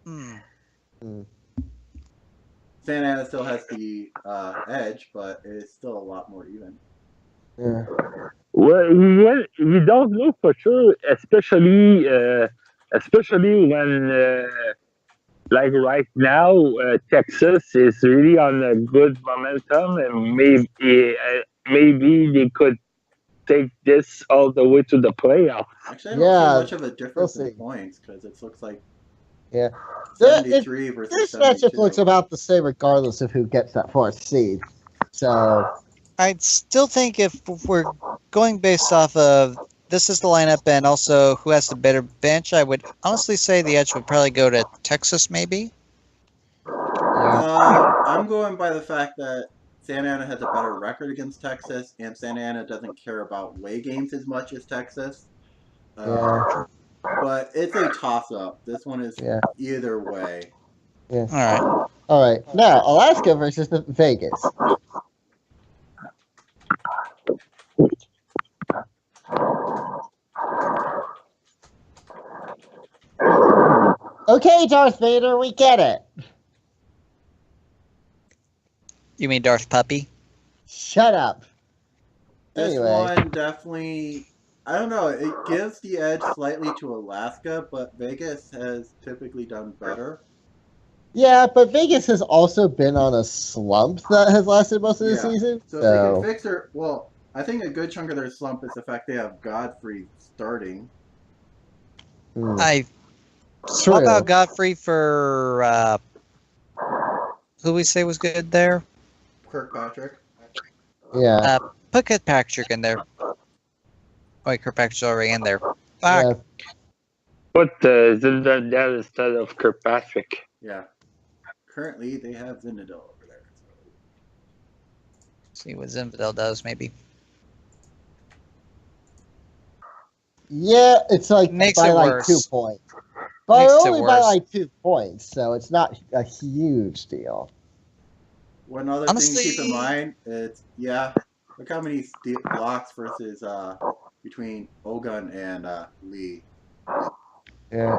Hmm. Santa Ana still has the edge, but it's still a lot more even. Yeah. Well, we don't know for sure, especially when, like right now, Texas is really on a good momentum, and maybe they could take this all the way to the playoffs. Actually, I don't see Yeah, much of a we'll difference in see. points because it looks like Yeah. It, 73 versus this matchup looks 72. about the same regardless of who gets that fourth seed. So, I'd still think if we're going based off of this is the lineup and also who has the better bench, I would honestly say the edge would probably go to Texas, maybe. yeah. I'm going by the fact that Santa Ana has a better record against Texas, and Santa Ana doesn't care about away games as much as Texas. Uh, Yeah. but it's a toss up. This one is Yeah. either way. Yeah. All right. All right. Now, Alaska versus Vegas. Okay, Darth Vader, we get it. You mean Darth Puppy? Shut up. This Anyway. one definitely, I don't know, it gives the edge slightly to Alaska, but Vegas has typically done better. Yeah, but Vegas has also been on a slump that has lasted most of the Yeah. season. So if they can So, fix their, well, I think a good chunk of their slump is the fact they have Godfrey starting. I swap out true. Godfrey for who we say was good there. Kirkpatrick. Yeah. Put Kirkpatrick in there. Wait, Kirkpatrick's already in there. Yeah. Fuck. Put Zindan instead of Kirkpatrick. Yeah. Currently, they have Zinedine over there. So. See what Zinfandel does, maybe. Yeah, it's like Makes by it like 2 worse. points. But Makes it only by worse. like 2 points, so it's not a huge deal. One other thing to keep in Honestly, mind is, yeah, look how many blocks versus between Ogun and Lee. Yeah.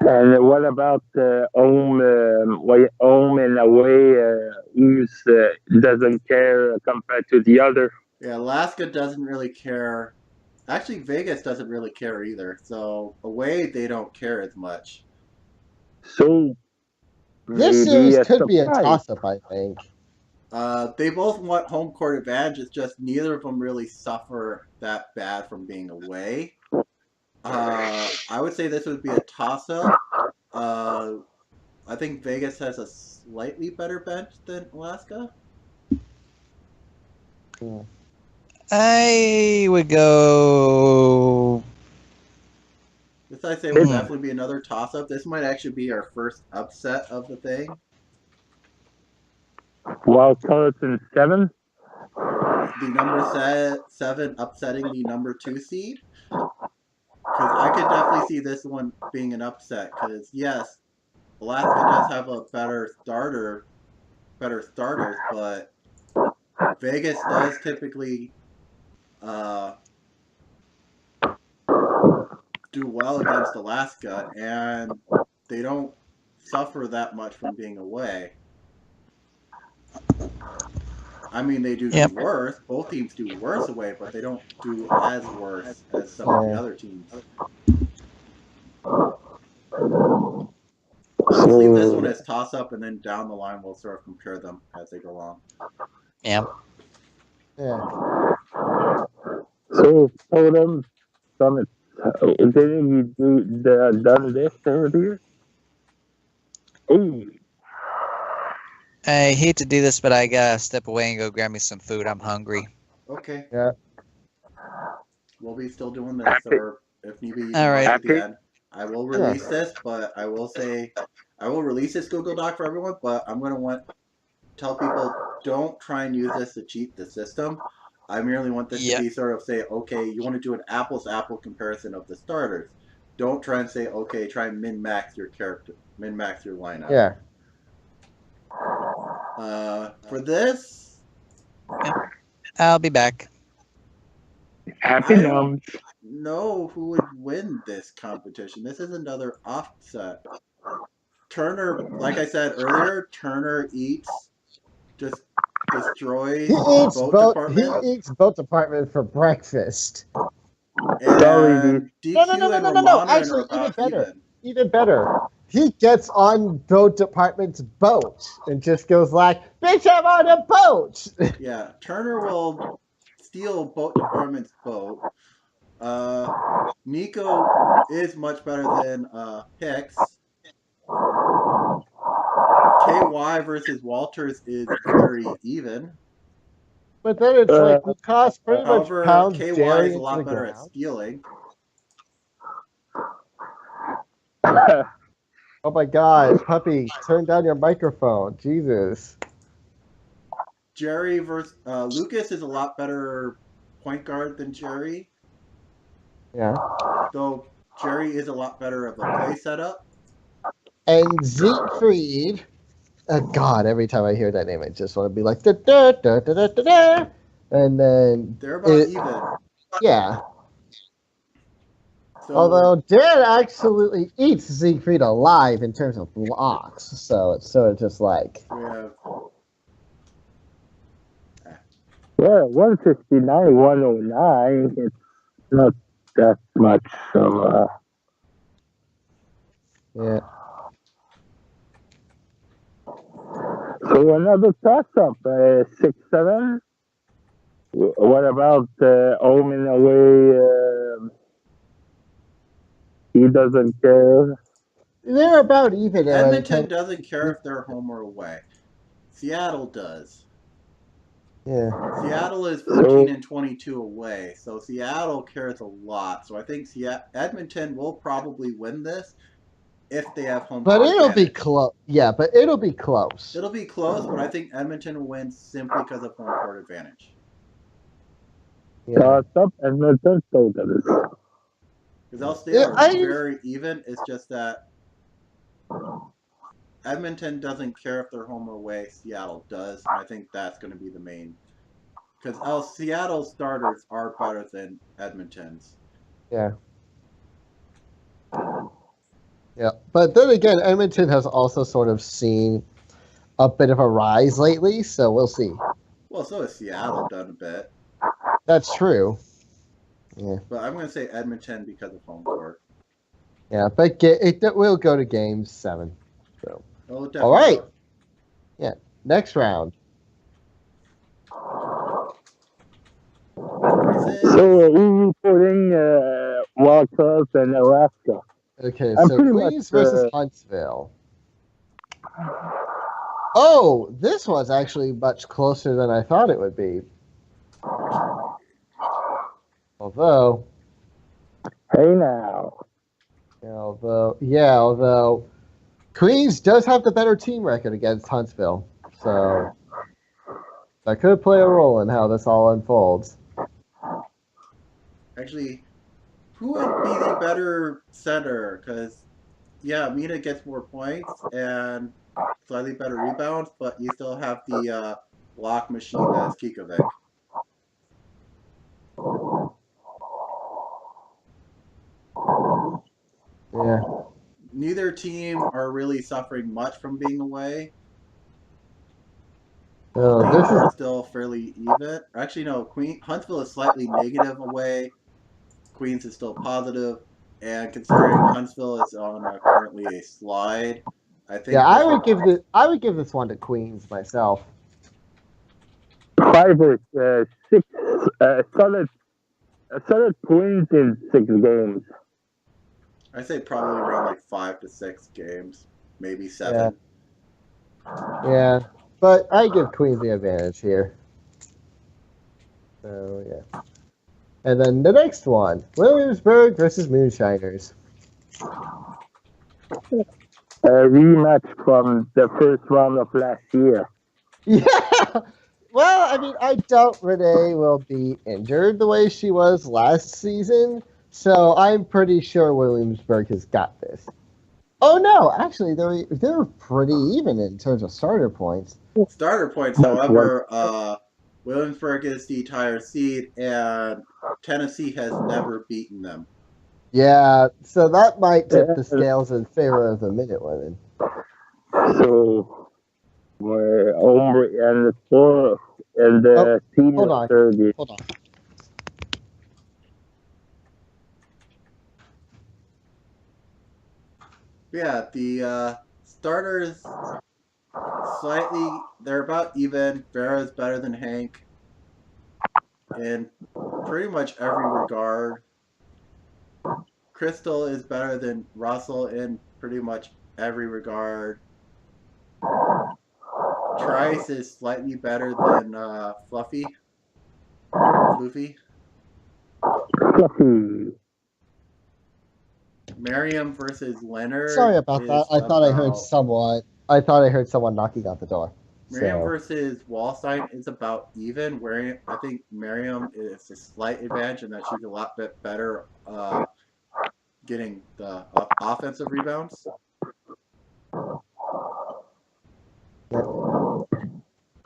And what about home and away? Who's doesn't care compared to the other? Yeah, Alaska doesn't really care. Actually, Vegas doesn't really care either. So away, they don't care as much. So this series could be a toss-up, I think. They both want home court advantage. It's just neither of them really suffer that bad from being away. I would say this would be a toss up. Uh, I think Vegas has a slightly better bench than Alaska. I would go. This I say will definitely be another toss up. This might actually be our first upset of the thing. Wild cards in 7. The number seven upsetting the number 2 seed. Because I could definitely see this one being an upset. Because yes, Alaska does have a better starters, but Vegas does typically uh, do well against Alaska, and they don't suffer that much from being away. I mean, they do Yep. worse. Both teams do worse away, but they don't do as worse as some of the other teams. I'll just leave this one as toss up, and then down the line we'll sort of compare them as they go along. Yeah. Yeah. So Totem Summit, didn't you done this earlier? Oh, I hate to do this, but I gotta step away and go grab me some food. I'm hungry. Okay. yeah. We'll be still doing this, or if need be, you can All watch right. at the end. I will release this, but I will say I will release this Google Doc for everyone. But I'm going to tell people don't try and use this to cheat the system. I merely want this to Yeah. be sort of say, okay, you want to do an apples to apple comparison of the starters. Don't try and say, okay, try and min max your character, min max your lineup. Yeah. For this, I'll be back. Happy I don't numbs. know who would win this competition. This is another offset. Turner, like I said earlier, Turner just destroys boat department, He eats boat department for breakfast. Sorry, dude. and DQ and No. Ramadan are Actually, about even. even better. He gets on boat department's boat and just goes like, "Bitch, I'm on a boat." Yeah, Turner will steal boat department's boat. Nico is much better than Hicks. KY versus Walters is very even. But then it's like we cost pretty much However, pound KY Jerry is a into lot the better at ground. stealing. Oh my God, puppy, turn down your microphone, Jesus. Jerry versus Lucas is a lot better point guard than Jerry, Yeah. though Jerry is a lot better of a play setup. And Siegfried. God, every time I hear that name, I just want to be like da da da da da da da. And then They're about even. Yeah. So, Although Dan absolutely eats Siegfried alive in terms of blocks, so it's sort of just like we have Well, 159, 109. It's not that much of yeah. So another toss-up, 6-7. What about home and away? He doesn't care. They're about even. Edmonton doesn't care if they're home or away. Seattle does. Yeah. Seattle is 14 and 22 away, so Seattle cares a lot. So I think Edmonton will probably win this if they have home But court it'll be advantage. close. Yeah, but it'll be close. It'll be close, but I think Edmonton wins simply because of home court advantage. Yeah. Toss-up, Edmonton totally. Because else they are very even. It's just that Edmonton doesn't care if they're home or away. Seattle does, and I think that's going to be the main. Because Seattle's starters are better than Edmonton's. Yeah. Yeah, but then again, Edmonton has also sort of seen a bit of a rise lately, so we'll see. Well, so has Seattle done a bit. That's true. Yeah. But I'm going to say Edmonton because of home court. Yeah, but it will go to game 7. So. All right. Yeah. Next round. So who's putting Wildcats and Alaska? Okay, so Queens versus Huntsville. Oh, this was actually much closer than I thought it would be. Although. Hey now. Although Queens does have the better team record against Huntsville, so that could play a role in how this all unfolds. Actually, who would be the better center? Because, yeah, Mina gets more points and slightly better rebounds, but you still have the block machine that's Kikovic. Yeah. Neither team are really suffering much from being away. These are still fairly even. Actually, no. Huntsville is slightly negative away. Queens is still positive, and considering Huntsville is on currently a slide, I think. Yeah, I would give this one to Queens myself. 5 or 6 solid Queens in 6 games. I say probably around like 5 to 6 games, maybe 7. Yeah, but I give Queens the advantage here. So yeah. And then the next one, Williamsburg versus Moonshiners. A rematch from the first round of last year. Yeah. Well, I mean, I doubt Renee will be injured the way she was last season, so I'm pretty sure Williamsburg has got this. Oh no, actually, they're pretty even in terms of starter points. Starter points, however, Williamsburg is the higher seed, and Tennessee has never beaten them. Yeah, so that might tip the scales in favor of the Minute Women. So, and the four and the team hold on. 30. Hold on. Yeah, the starters they're about even. Vera's better than Hank in pretty much every regard. Crystal is better than Russell in pretty much every regard. Trice is slightly better than Fluffy. Miriam versus Leonard. Sorry about that. I thought I heard someone knocking at the door. Miriam So. versus Wallstein is about even. Where I think Miriam is a slight advantage in that she's a lot bit better getting the offensive rebounds. Al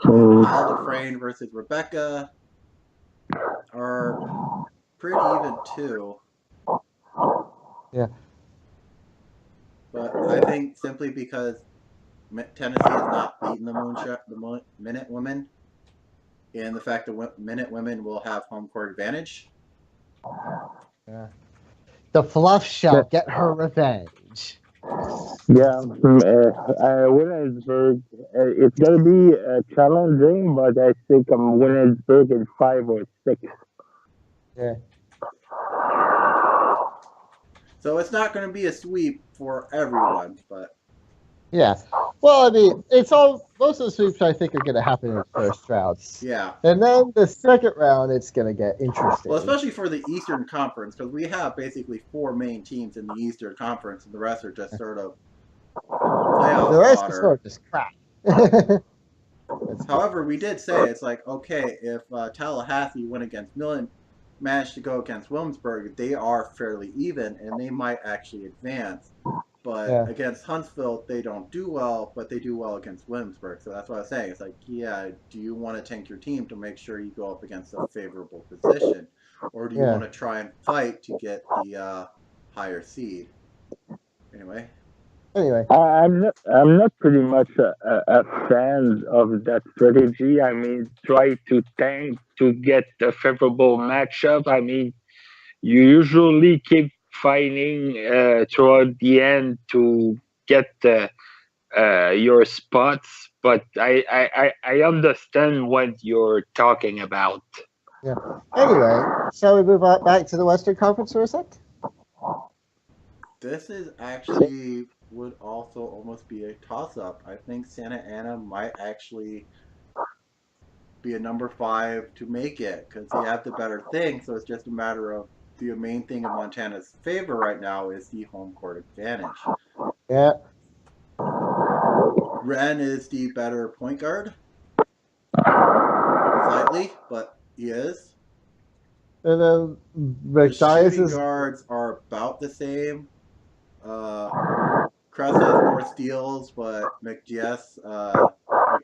Dufresne versus Rebecca are pretty even too. Yeah. But I think simply because Tennessee has not beaten the Minute Women, and the fact that Minute Women will have home court advantage. Yeah. The Fluff shall get her revenge. Yeah, Williamsburg. It's gonna be challenging, but I think Williamsburg in 5 or 6. Yeah. So it's not going to be a sweep for everyone, but yeah. Well, I mean, most of the sweeps I think are going to happen in the first round. Yeah. And then the second round, it's going to get interesting. Well, especially for the Eastern Conference, because we have basically 4 main teams in the Eastern Conference, and the rest are just sort of playoff the rest fodder. is sort of just crap. However, we did say it's like, okay, if Tallahassee went against managed to go against Williamsburg, they are fairly even, and they might actually advance. But against Huntsville, they don't do well, but they do well against Williamsburg. So that's what I was saying. It's like, yeah, do you want to tank your team to make sure you go up against a favorable position? Or do you want to try and fight to get the higher seed? Anyway. I'm not pretty much a fan of that strategy. I mean, try to tank to get a favorable matchup. I mean, you usually keep fighting throughout the end to get your spots, but I understand what you're talking about. Yeah. Anyway, shall we move on back to the Western Conference for a sec? This is actually would also almost be a toss-up. I think Santa Ana might actually be a number 5 to make it because they have the better thing. So it's just a matter of the main thing in Montana's favor right now is the home court advantage. Yeah. Ren is the better point guard. Slightly, but he is. And then the shooting guards are about the same. Kress has more steals, but McDice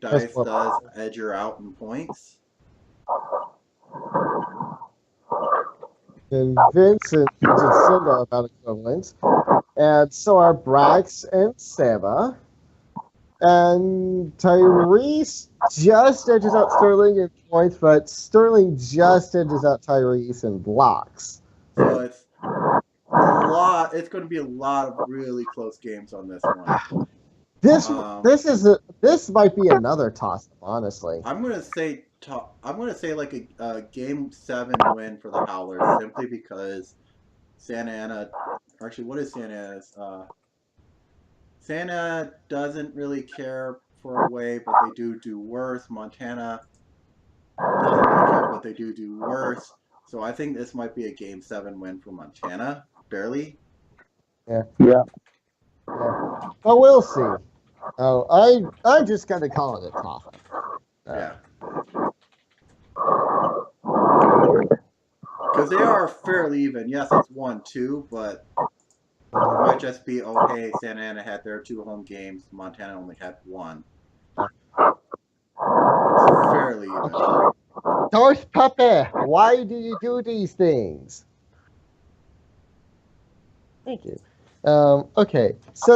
does edge her out in points. And Vince and Jacinda are about equivalent. And so are Brax and Saba. And Tyrese just edges out Sterling in points, but Sterling just edges out Tyrese in blocks. So it's going to be a lot of really close games on this one. This might be another toss-up, honestly. I'm going to say like a game 7 win for the Howlers, simply because Santa Ana. Actually, what is Santa Ana's? Santa doesn't really care for away, but they do worse. Montana doesn't really care, but they do worse. So I think this might be a game 7 win for Montana, barely. Yeah. Well, we'll see. Oh, I just got to call it a toss. Yeah. Because they are fairly even. Yes, it's 1-2, but it might just be, okay, Santa Ana had their 2 home games, Montana only had 1. It's fairly Charlie. Darth Pepe, why do you do these things? Thank you. Okay, so